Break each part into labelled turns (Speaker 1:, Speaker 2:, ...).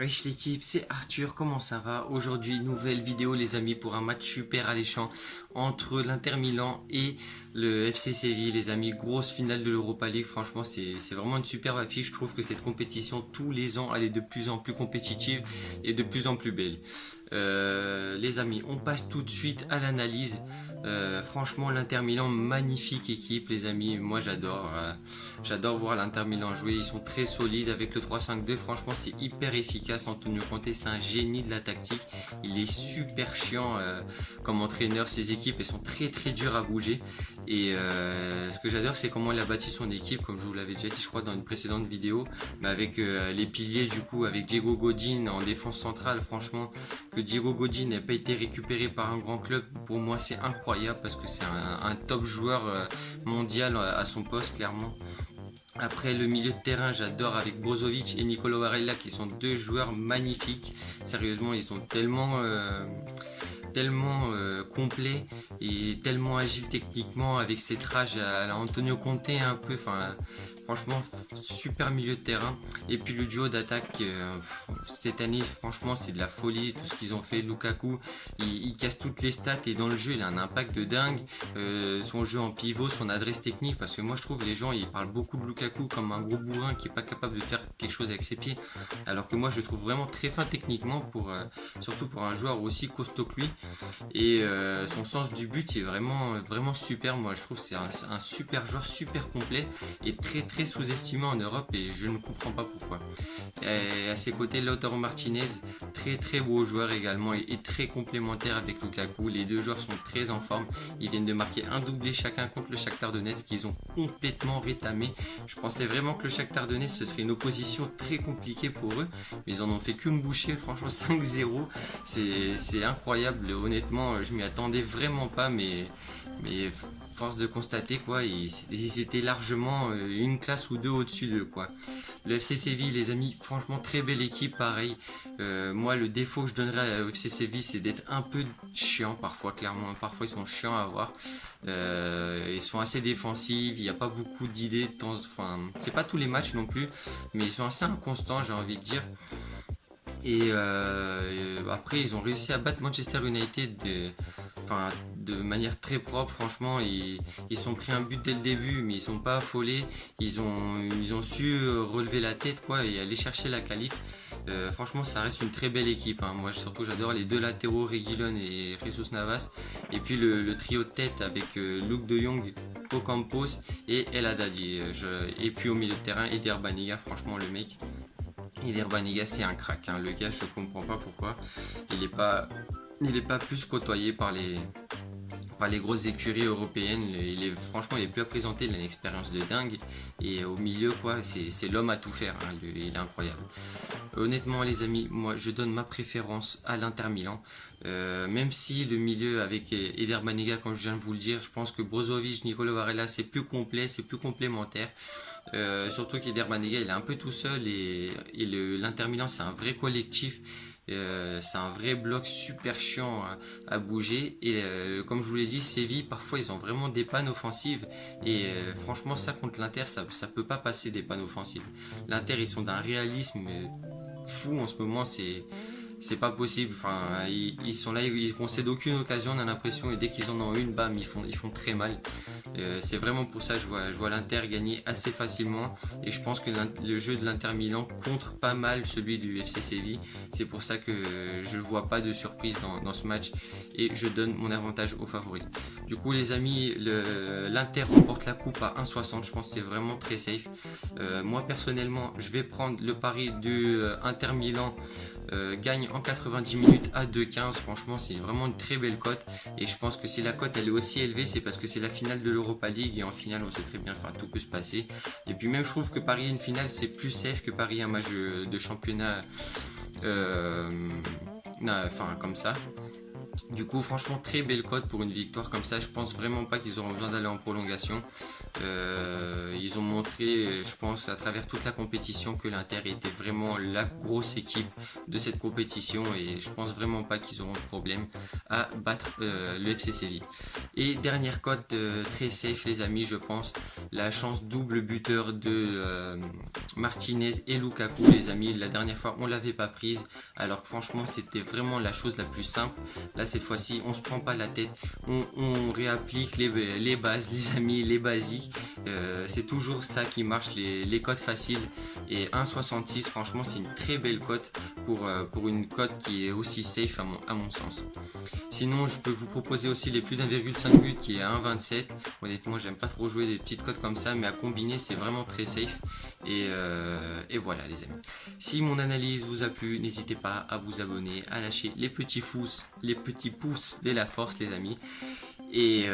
Speaker 1: Wesh l'équipe, c'est Arthur, comment ça va? Aujourd'hui, nouvelle vidéo les amis pour un match super alléchant entre l'Inter Milan et le FC Séville les amis, grosse finale de l'Europa League, franchement c'est vraiment une superbe affiche, je trouve que cette compétition tous les ans elle est de plus en plus compétitive et de plus en plus belle. Les amis, on passe tout de suite à l'analyse. Franchement, l'Inter Milan, magnifique équipe, les amis. Moi, j'adore voir l'Inter Milan jouer. Ils sont très solides avec le 3-5-2. Franchement, c'est hyper efficace. Antonio Conte, c'est un génie de la tactique. Il est super chiant comme entraîneur. Ses équipes, elles sont très très dures à bouger. Et ce que j'adore, c'est comment il a bâti son équipe, comme je vous l'avais déjà dit, je crois, dans une précédente vidéo, mais avec les piliers, du coup, avec Diego Godin en défense centrale. Franchement, que Diego Godin n'ait pas été récupéré par un grand club, pour moi, c'est incroyable parce que c'est un top joueur mondial à son poste, clairement. Après le milieu de terrain, j'adore avec Brozovic et Nicolo Varela qui sont deux joueurs magnifiques. Sérieusement, ils sont tellement complet et tellement agile techniquement avec ses trages à la Antonio Conte un peu, enfin franchement super milieu de terrain. Et puis le duo d'attaque cette année franchement c'est de la folie tout ce qu'ils ont fait. Lukaku il casse toutes les stats et dans le jeu il a un impact de dingue. Son jeu en pivot, son adresse technique, parce que moi je trouve les gens ils parlent beaucoup de Lukaku comme un gros bourrin qui est pas capable de faire quelque chose avec ses pieds, alors que moi je le trouve vraiment très fin techniquement pour surtout pour un joueur aussi costaud que lui. Et son sens du but est vraiment super. Moi je trouve que c'est un super joueur, super complet et très très sous-estimé en Europe et je ne comprends pas pourquoi. Et à ses côtés, Lautaro Martinez, très très beau joueur également et très complémentaire avec Lukaku. Les deux joueurs sont très en forme. Ils viennent de marquer un doublé chacun contre le Shakhtar Donetsk qu'ils ont complètement rétamé. Je pensais vraiment que le Shakhtar Donetsk ce serait une opposition très compliquée pour eux, mais ils en ont fait qu'une bouchée. Franchement 5-0, c'est incroyable. Honnêtement, je m'y attendais vraiment pas, mais force de constater quoi, ils étaient largement une classe ou deux au-dessus d'eux quoi. Le FC Séville, les amis, franchement très belle équipe, pareil. Moi, le défaut que je donnerais au FC Séville, c'est d'être un peu chiant parfois, clairement. Parfois, ils sont chiants à voir. Ils sont assez défensifs, il n'y a pas beaucoup d'idées. Enfin, c'est pas tous les matchs non plus, mais ils sont assez inconstants, j'ai envie de dire. Et après, ils ont réussi à battre Manchester United de manière très propre. Franchement, ils sont pris un but dès le début, mais ils sont pas affolés. Ils ont su relever la tête quoi, et aller chercher la qualif. Franchement, ça reste une très belle équipe, hein. Moi, surtout, j'adore les deux latéraux, Reguilon et Jesus Navas. Et puis le trio de tête avec Luke de Jong, Ocampos et El Haddadi. Et puis au milieu de terrain, Eder Banega, franchement, le mec. Eder Banega, c'est un crack, hein. Le gars, je comprends pas pourquoi il est pas plus côtoyé par les grosses écuries européennes. Franchement, il est plus à présenter, il a une expérience de dingue. Et au milieu, quoi, c'est l'homme à tout faire, hein. Il est incroyable. Honnêtement, les amis, moi, je donne ma préférence à l'Inter Milan. Même si le milieu avec Eder Banega, comme je viens de vous le dire, je pense que Brozovic, Nicolo Varela, c'est plus complet, c'est plus complémentaire. Surtout qu'Eder Banega, il est un peu tout seul et l'Inter Milan, c'est un vrai collectif. C'est un vrai bloc super chiant à bouger et comme je vous l'ai dit, Séville parfois ils ont vraiment des pannes offensives et franchement ça contre l'Inter ça peut pas passer des pannes offensives. L'Inter ils sont d'un réalisme fou en ce moment, c'est pas possible. Enfin, ils sont là, ils concèdent aucune occasion, on a l'impression, et dès qu'ils en ont une, bam, ils font très mal. C'est vraiment pour ça que je vois l'Inter gagner assez facilement. Et je pense que le jeu de l'Inter Milan contre pas mal celui du FC Séville. C'est pour ça que je ne vois pas de surprise dans ce match. Et je donne mon avantage aux favoris. Du coup, les amis, l'Inter remporte la coupe à 1,60. Je pense que c'est vraiment très safe. Moi, personnellement, je vais prendre le pari du Inter Milan. Gagne en 90 minutes à 2,15. Franchement, c'est vraiment une très belle cote. Et je pense que si la cote elle est aussi élevée, c'est parce que c'est la finale de l'Europa League. Et en finale, on sait très bien, enfin, tout peut se passer. Et puis même, je trouve que parier une finale, c'est plus safe que parier un match de championnat. Enfin, comme ça. Du coup, franchement, très belle cote pour une victoire comme ça. Je pense vraiment pas qu'ils auront besoin d'aller en prolongation. Ils ont montré, je pense, à travers toute la compétition que l'Inter était vraiment la grosse équipe de cette compétition et je pense vraiment pas qu'ils auront de problème à battre le FC Séville. Et dernière cote très safe, les amis, je pense, la chance double buteur de Martinez et Lukaku, les amis. La dernière fois, on l'avait pas prise, alors que franchement, c'était vraiment la chose la plus simple. Là, cette fois-ci, on se prend pas la tête, on réapplique les bases, les amis, les basiques. C'est toujours ça qui marche, les cotes faciles. Et 1,66, franchement, c'est une très belle cote pour une cote qui est aussi safe à mon sens. Sinon, je peux vous proposer aussi les plus d'1,5 but qui est à 1,27. Honnêtement, j'aime pas trop jouer des petites cotes comme ça, mais à combiner, c'est vraiment très safe. Et voilà, les amis. Si mon analyse vous a plu, n'hésitez pas à vous abonner, à lâcher les petits pouces de la force, les amis. Et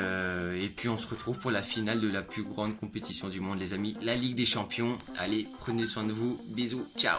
Speaker 1: puis on se retrouve pour la finale de la plus grande compétition du monde, les amis, la Ligue des Champions. Allez, prenez soin de vous, bisous, ciao.